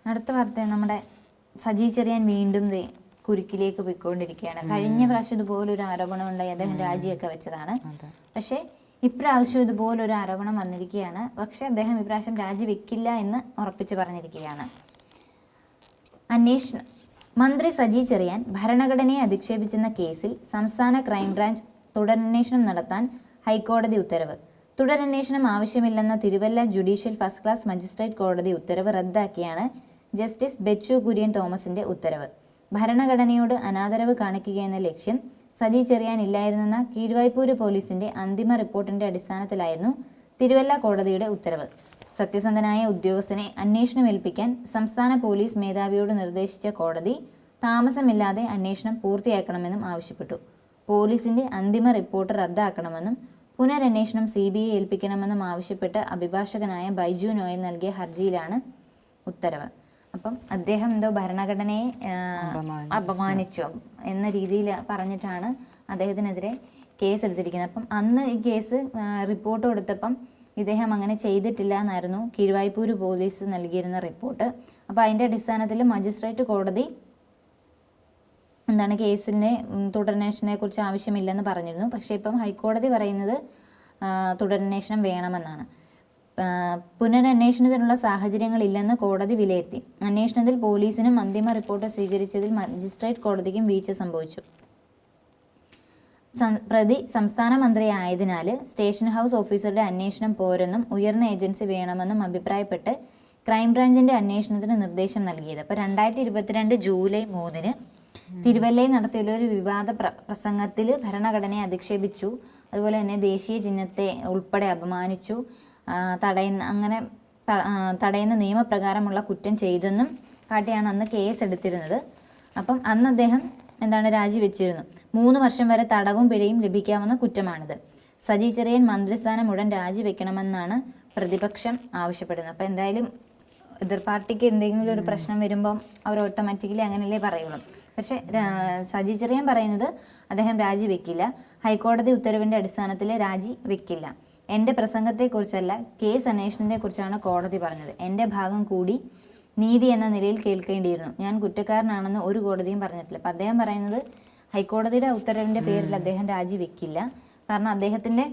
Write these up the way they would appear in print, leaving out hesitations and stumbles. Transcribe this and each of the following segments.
അടുത്ത വാർത്ത നമ്മുടെ സജി ചെറിയാൻ വീണ്ടും കുരുക്കിലേക്ക് പോയിക്കൊണ്ടിരിക്കുകയാണ്. കഴിഞ്ഞ പ്രാവശ്യം ഇതുപോലൊരു ആരോപണം ഉണ്ടായി, അദ്ദേഹം രാജിയൊക്കെ വെച്ചതാണ്. പക്ഷേ ഇപ്രാവശ്യം ഇതുപോലൊരു ആരോപണം വന്നിരിക്കുകയാണ്. പക്ഷെ അദ്ദേഹം ഇപ്രാവശ്യം രാജിവെക്കില്ല എന്ന് ഉറപ്പിച്ച് പറഞ്ഞിരിക്കുകയാണ്. അന്വേഷണം. മന്ത്രി സജി ചെറിയാൻ ഭരണഘടനയെ അധിക്ഷേപിച്ചെന്ന കേസിൽ സംസ്ഥാന ക്രൈംബ്രാഞ്ച് തുടരന്വേഷണം നടത്താൻ ഹൈക്കോടതി ഉത്തരവ്. തുടരന്വേഷണം ആവശ്യമില്ലെന്ന Thiruvalla judicial first class magistrate കോടതി ഉത്തരവ് റദ്ദാക്കിയാണ് ജസ്റ്റിസ് ബെച്ചു കുര്യൻ തോമസിന്റെ ഉത്തരവ്. ഭരണഘടനയോട് അനാദരവ് കാണിക്കുകയെന്ന ലക്ഷ്യം സജി ചെറിയാൻ ഇല്ലായിരുന്നെന്ന കീഴ്വായ്പൂര് പോലീസിന്റെ അന്തിമ റിപ്പോർട്ടിന്റെ അടിസ്ഥാനത്തിലായിരുന്നു തിരുവല്ല കോടതിയുടെ ഉത്തരവ്. സത്യസന്ധനായ ഉദ്യോഗസ്ഥനെ അന്വേഷണം ഏൽപ്പിക്കാൻ സംസ്ഥാന പോലീസ് മേധാവിയോട് നിർദ്ദേശിച്ച കോടതി താമസമില്ലാതെ അന്വേഷണം പൂർത്തിയാക്കണമെന്നും ആവശ്യപ്പെട്ടു. പോലീസിന്റെ അന്തിമ റിപ്പോർട്ട് റദ്ദാക്കണമെന്നും പുനരന്വേഷണം CBI ഏൽപ്പിക്കണമെന്നും ആവശ്യപ്പെട്ട് അഭിഭാഷകനായ ബൈജു നോയൽ നൽകിയ ഹർജിയിലാണ് ഉത്തരവ്. അപ്പം അദ്ദേഹം എന്തോ ഭരണഘടനയെ അപമാനിച്ചു എന്ന രീതിയിൽ പറഞ്ഞിട്ടാണ് അദ്ദേഹത്തിനെതിരെ കേസ് എടുത്തിരിക്കുന്നത്. അപ്പം അന്ന് ഈ കേസ് റിപ്പോർട്ട് കൊടുത്തപ്പം ഇദ്ദേഹം അങ്ങനെ ചെയ്തിട്ടില്ല എന്നായിരുന്നു കീഴ്വായ്പൂര് പോലീസ് നൽകിയിരുന്ന റിപ്പോർട്ട്. അപ്പോൾ അതിൻ്റെ അടിസ്ഥാനത്തിൽ മജിസ്ട്രേറ്റ് കോടതി കേസിൻ്റെ തുടരന്വേഷണത്തെ കുറിച്ച് ആവശ്യമില്ലെന്ന് പറഞ്ഞിരുന്നു. പക്ഷേ ഇപ്പം ഹൈക്കോടതി പറയുന്നത് തുടരന്വേഷണം വേണമെന്നാണ്. പുനരന്വേഷണത്തിനുള്ള സാഹചര്യങ്ങളില്ലെന്ന് കോടതി വിലയിരുത്തി. അന്വേഷണത്തിൽ പോലീസിനും അന്തിമ റിപ്പോർട്ട് സ്വീകരിച്ചതിൽ മജിസ്ട്രേറ്റ് കോടതിക്കും വീഴ്ച സംഭവിച്ചു. പ്രതി സംസ്ഥാന മന്ത്രിയായതിനാൽ സ്റ്റേഷൻ ഹൗസ് ഓഫീസറുടെ അന്വേഷണം പോരെന്നും ഉയർന്ന ഏജൻസി വേണമെന്നും അഭിപ്രായപ്പെട്ട് ക്രൈംബ്രാഞ്ചിന്റെ അന്വേഷണത്തിന് നിർദ്ദേശം നൽകിയത്. അപ്പോൾ 2022 ജൂലൈ 3 തിരുവല്ലയിൽ നടത്തിയുള്ള ഒരു വിവാദ പ്രസംഗത്തിൽ ഭരണഘടനയെ അധിക്ഷേപിച്ചു, അതുപോലെ തന്നെ ദേശീയ ചിഹ്നത്തെ ഉൾപ്പെടെ അപമാനിച്ചു, തടയുന്ന നിയമപ്രകാരമുള്ള കുറ്റം ചെയ്തെന്നും കാട്ടിയാണ് അന്ന് കേസ് എടുത്തിരുന്നത്. അപ്പം അന്ന് അദ്ദേഹം രാജിവെച്ചിരുന്നു. 3 വർഷം വരെ തടവും പിഴയും ലഭിക്കാവുന്ന കുറ്റമാണിത്. സജി ചെറിയാൻ മന്ത്രിസ്ഥാനം ഉടൻ രാജിവെക്കണമെന്നാണ് പ്രതിപക്ഷം ആവശ്യപ്പെടുന്നത്. അപ്പം എന്തായാലും എതിർ പാർട്ടിക്ക് എന്തെങ്കിലും ഒരു പ്രശ്നം വരുമ്പം അവർ ഓട്ടോമാറ്റിക്കലി അങ്ങനെയല്ലേ പറയുള്ളൂ. പക്ഷേ സജി ചെറിയാൻ പറയുന്നത് അദ്ദേഹം രാജിവെക്കില്ല, ഹൈക്കോടതി ഉത്തരവിൻ്റെ അടിസ്ഥാനത്തിൽ രാജിവെക്കില്ല. എൻ്റെ പ്രസംഗത്തെക്കുറിച്ചല്ല, കേസ് അന്വേഷണത്തെക്കുറിച്ചാണ് കോടതി പറഞ്ഞത്. എൻ്റെ ഭാഗം കൂടി നീതി എന്ന നിലയിൽ കേൾക്കേണ്ടിയിരുന്നു. ഞാൻ കുറ്റക്കാരനാണെന്ന് ഒരു കോടതിയും പറഞ്ഞിട്ടില്ല. അപ്പം അദ്ദേഹം പറയുന്നത് ഹൈക്കോടതിയുടെ ഉത്തരവിൻ്റെ പേരിൽ അദ്ദേഹം രാജിവെക്കില്ല. കാരണം അദ്ദേഹത്തിൻ്റെ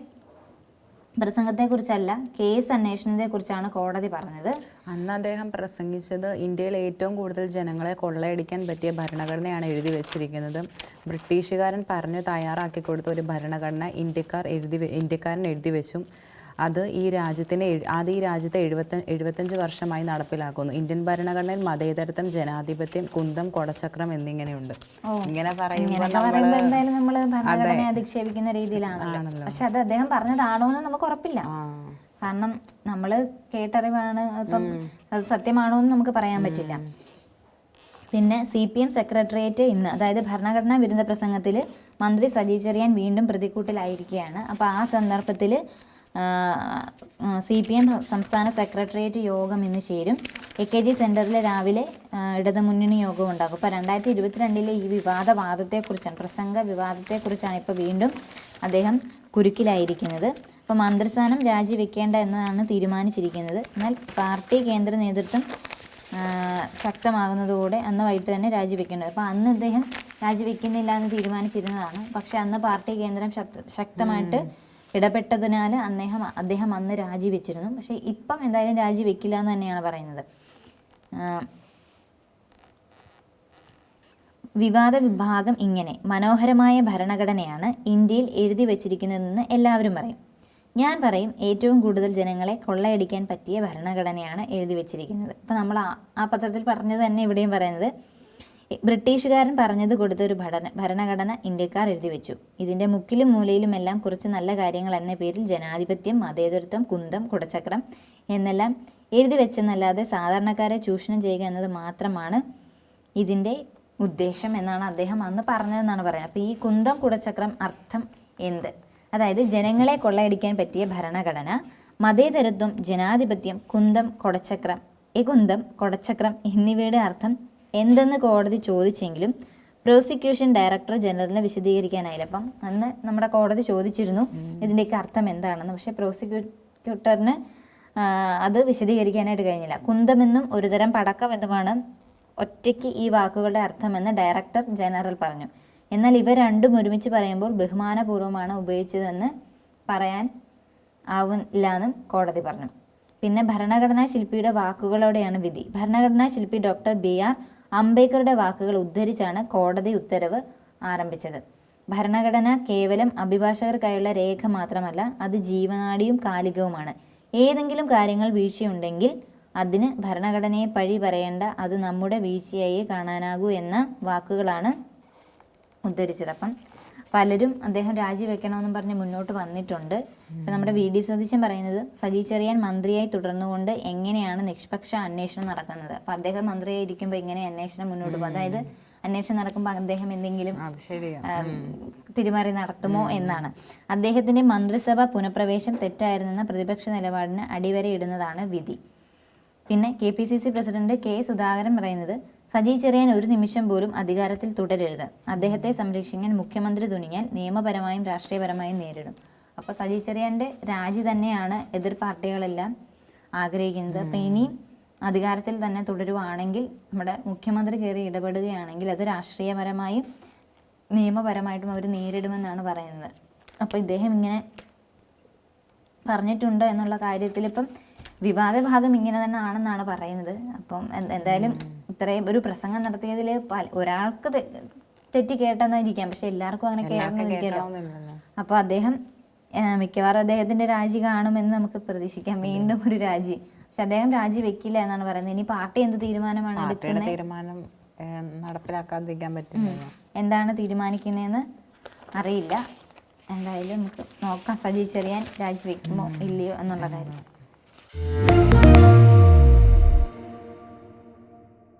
പ്രസംഗത്തെക്കുറിച്ചല്ല, കേസ് അന്വേഷണത്തെക്കുറിച്ചാണ് കോടതി പറഞ്ഞത്. അന്ന് അദ്ദേഹം പ്രസംഗിച്ചത് ഇന്ത്യയിൽ ഏറ്റവും കൂടുതൽ ജനങ്ങളെ കൊള്ളയടിക്കാൻ പറ്റിയ ഭരണഘടനയാണ് എഴുതി വെച്ചിരിക്കുന്നത്. ബ്രിട്ടീഷുകാരൻ പറഞ്ഞു തയ്യാറാക്കി കൊടുത്ത ഒരു ഭരണഘടന ഇന്ത്യക്കാരൻ എഴുതി വെച്ചു. അത് ഈ രാജ്യത്തെ 75 വർഷമായി നടപ്പിലാക്കുന്നു. ഇന്ത്യൻ ഭരണഘടനയിൽ മതേതരത്വം, ജനാധിപത്യം, കുന്തം, കൊടചക്രം എന്നിങ്ങനെയുണ്ട്. ഇങ്ങനെ പറയുമ്പോൾ നമ്മൾ ഭരണഘടനയെ അധിക്ഷേപിക്കുന്ന രീതിയിലാണല്ലോ. പക്ഷെ അത് അദ്ദേഹം പറഞ്ഞതാണോ എന്ന് നമുക്ക് ഉറപ്പില്ല. കാരണം നമ്മൾ കേട്ടറിവാണ്. ഇപ്പം അത് സത്യമാണോ എന്ന് നമുക്ക് പറയാൻ പറ്റില്ല. പിന്നെ CPM സെക്രട്ടേറിയറ്റ് ഇന്ന്, അതായത് ഭരണഘടനാ വിരുദ്ധ പ്രസംഗത്തിൽ മന്ത്രി സജി ചെറിയാൻ വീണ്ടും പ്രതിക്കൂട്ടിലായിരിക്കുകയാണ്. അപ്പോൾ ആ സന്ദർഭത്തിൽ CPM സംസ്ഥാന സെക്രട്ടേറിയറ്റ് യോഗം ഇന്ന് ചേരും. AKG സെൻറ്ററിൽ രാവിലെ ഇടതുമുന്നണി യോഗം ഉണ്ടാകും. അപ്പോൾ 2022 ഈ വിവാദവാദത്തെക്കുറിച്ചാണ്, പ്രസംഗ വിവാദത്തെക്കുറിച്ചാണ് ഇപ്പോൾ വീണ്ടും അദ്ദേഹം കുരുക്കിലായിരിക്കുന്നത്. അപ്പോൾ മന്ത്രിസ്ഥാനം രാജിവെക്കേണ്ട എന്നതാണ് തീരുമാനിച്ചിരിക്കുന്നത്. എന്നാൽ പാർട്ടി കേന്ദ്ര നേതൃത്വം ശക്തമാകുന്നതോടെ അന്ന് വൈകിട്ട് തന്നെ രാജിവെക്കേണ്ടത്. അപ്പോൾ അന്ന് അദ്ദേഹം രാജിവെക്കുന്നില്ല എന്ന് തീരുമാനിച്ചിരുന്നതാണ്. പക്ഷേ അന്ന് പാർട്ടി കേന്ദ്രം ശക്തമായിട്ട് ഇടപെട്ടതിനാൽ അദ്ദേഹം അന്ന് രാജിവെച്ചിരുന്നു. പക്ഷേ ഇപ്പം എന്തായാലും രാജിവെക്കില്ല എന്ന് തന്നെയാണ് പറയുന്നത്. വിവാദ വിഭാഗം ഇങ്ങനെ: മനോഹരമായ ഭരണഘടനയാണ് ഇന്ത്യയിൽ എഴുതി വച്ചിരിക്കുന്നതെന്ന് എല്ലാവരും പറയും. ഞാൻ പറയും, ഏറ്റവും കൂടുതൽ ജനങ്ങളെ കൊള്ളയടിക്കാൻ പറ്റിയ ഭരണഘടനയാണ് എഴുതി വച്ചിരിക്കുന്നത്. ഇപ്പം നമ്മൾ ആ പത്രത്തിൽ പറഞ്ഞത് തന്നെ ഇവിടെയും പറയുന്നത്, ബ്രിട്ടീഷുകാരൻ പറഞ്ഞത് കൊടുത്ത ഒരു ഭരണഘടന ഇന്ത്യക്കാർ എഴുതി വെച്ചു. ഇതിൻ്റെ മുക്കിലും മൂലയിലുമെല്ലാം കുറച്ച് നല്ല കാര്യങ്ങൾ എന്ന പേരിൽ ജനാധിപത്യം, മതേതരത്വം, കുന്തം, കുടചക്രം എന്നെല്ലാം എഴുതി വെച്ചെന്നല്ലാതെ സാധാരണക്കാരെ ചൂഷണം ചെയ്യുക എന്നത് മാത്രമാണ് ഇതിൻ്റെ ഉദ്ദേശം എന്നാണ് അദ്ദേഹം അന്ന് പറഞ്ഞതെന്നാണ് പറയുന്നത്. അപ്പോൾ ഈ കുന്തം, കുടചക്രം അർത്ഥം എന്ത്? അതായത് ജനങ്ങളെ കൊള്ളയടിക്കാൻ പറ്റിയ ഭരണഘടന, മതേതരത്വം, ജനാധിപത്യം, കുന്തം, കൊടചക്രം, കുന്തം, കൊടചക്രം എന്നിവയുടെ അർത്ഥം എന്തെന്ന് കോടതി ചോദിച്ചെങ്കിലും പ്രോസിക്യൂഷൻ ഡയറക്ടർ ജനറലിനെ വിശദീകരിക്കാനായില്ല. അപ്പം അന്ന് നമ്മുടെ കോടതി ചോദിച്ചിരുന്നു ഇതിൻ്റെയൊക്കെ അർത്ഥം എന്താണെന്ന്. പക്ഷേ പ്രോസിക്യൂട്ടറിന് അത് വിശദീകരിക്കാനായിട്ട് കഴിഞ്ഞില്ല. കുന്തമെന്നും ഒരുതരം പടക്കമെന്നുമാണ് ഒറ്റയ്ക്ക് ഈ വാക്കുകളുടെ അർത്ഥമെന്ന് ഡയറക്ടർ ജനറൽ പറഞ്ഞു. എന്നാൽ ഇവ രണ്ടും ഒരുമിച്ച് പറയുമ്പോൾ ബഹുമാനപൂർവ്വമാണ് ഉപയോഗിച്ചതെന്ന് പറയാൻ ആവില്ലെന്നും കോടതി പറഞ്ഞു. പിന്നെ ഭരണഘടനാ ശില്പിയുടെ വാക്കുകളോടെയാണ് വിധി. ഭരണഘടനാ ശില്പി ഡോക്ടർ BR അംബേദ്കറുടെ വാക്കുകൾ ഉദ്ധരിച്ചാണ് കോടതി ഉത്തരവ് ആരംഭിച്ചത്. ഭരണഘടന കേവലം അഭിഭാഷകർക്കായുള്ള രേഖ മാത്രമല്ല, അത് ജീവനാഡിയും കാലികവുമാണ്. ഏതെങ്കിലും കാര്യങ്ങൾ വീഴ്ചയുണ്ടെങ്കിൽ അതിന് ഭരണഘടനയെ പഴി പറയേണ്ട, അത് നമ്മുടെ വീഴ്ചയായി കാണാനാകൂ എന്ന വാക്കുകളാണ് ഉദ്ധരിച്ചത്. അപ്പം പലരും അദ്ദേഹം രാജിവെക്കണമെന്നും പറഞ്ഞ് മുന്നോട്ട് വന്നിട്ടുണ്ട്. ഇപ്പം നമ്മുടെ VD സതീശൻ പറയുന്നത്, സജി ചെറിയാൻ മന്ത്രിയായി തുടർന്നുകൊണ്ട് എങ്ങനെയാണ് നിഷ്പക്ഷ അന്വേഷണം നടക്കുന്നത്? അപ്പം അദ്ദേഹം മന്ത്രിയായി ഇരിക്കുമ്പോൾ എങ്ങനെ അന്വേഷണം മുന്നോട്ട് പോകും? അതായത് അന്വേഷണം നടക്കുമ്പോൾ അദ്ദേഹം എന്തെങ്കിലും തിരിമറി നടത്തുമോ എന്നാണ്. അദ്ദേഹത്തിന്റെ മന്ത്രിസഭ പുനഃപ്രവേശം തെറ്റായിരുന്നെന്ന പ്രതിപക്ഷ നിലപാടിന് അടിവരയിടുന്നതാണ് വിധി. പിന്നെ KPCC പ്രസിഡന്റ് K സുധാകരൻ പറയുന്നത്, സജി ചെറിയാൻ ഒരു നിമിഷം പോലും അധികാരത്തിൽ തുടരരുത്. അദ്ദേഹത്തെ സംരക്ഷിക്കാൻ മുഖ്യമന്ത്രി തുനിഞ്ഞാൽ നിയമപരമായും രാഷ്ട്രീയപരമായും നേരിടും. അപ്പോൾ സജി ചെറിയാൻ്റെ രാജി തന്നെയാണ് എതിർ പാർട്ടികളെല്ലാം ആഗ്രഹിക്കുന്നത്. അപ്പം ഇനി അധികാരത്തിൽ തന്നെ തുടരുവാണെങ്കിൽ, നമ്മുടെ മുഖ്യമന്ത്രി കയറി ഇടപെടുകയാണെങ്കിൽ അത് രാഷ്ട്രീയപരമായും നിയമപരമായിട്ടും അവർ നേരിടുമെന്നാണ് പറയുന്നത്. അപ്പോൾ ഇദ്ദേഹം ഇങ്ങനെ പറഞ്ഞിട്ടുണ്ടോ എന്നുള്ള കാര്യത്തിൽ ഇപ്പം വിവാദ ഭാഗം ഇങ്ങനെ തന്നെ ആണെന്നാണ് പറയുന്നത്. അപ്പം എന്തായാലും ഇത്രയും ഒരു പ്രസംഗം നടത്തിയതിൽ ഒരാൾക്ക് തെറ്റി കേട്ടെന്നിരിക്കാം, പക്ഷെ എല്ലാവർക്കും അങ്ങനെ കേൾക്കണമെന്നിരിക്കല്ലോ. അപ്പോൾ അദ്ദേഹം മിക്കവാറും അദ്ദേഹത്തിന്റെ രാജി കാണുമെന്ന് നമുക്ക് പ്രതീക്ഷിക്കാം, വീണ്ടും ഒരു രാജി. പക്ഷെ അദ്ദേഹം രാജി വെക്കില്ല എന്നാണ് പറയുന്നത്. ഇനി പാർട്ടി എന്ത് തീരുമാനമാണ് എടുക്കുന്നത്, തീരുമാനം നടപ്പിലാക്കാതിരിക്കാൻ പറ്റില്ല, എന്താണ് തീരുമാനിക്കുന്നതെന്ന് അറിയില്ല. എന്തായാലും നമുക്ക് നോക്കാം സജി ചെറിയാൻ രാജിവെക്കുമോ ഇല്ലയോ എന്നുള്ള കാര്യം.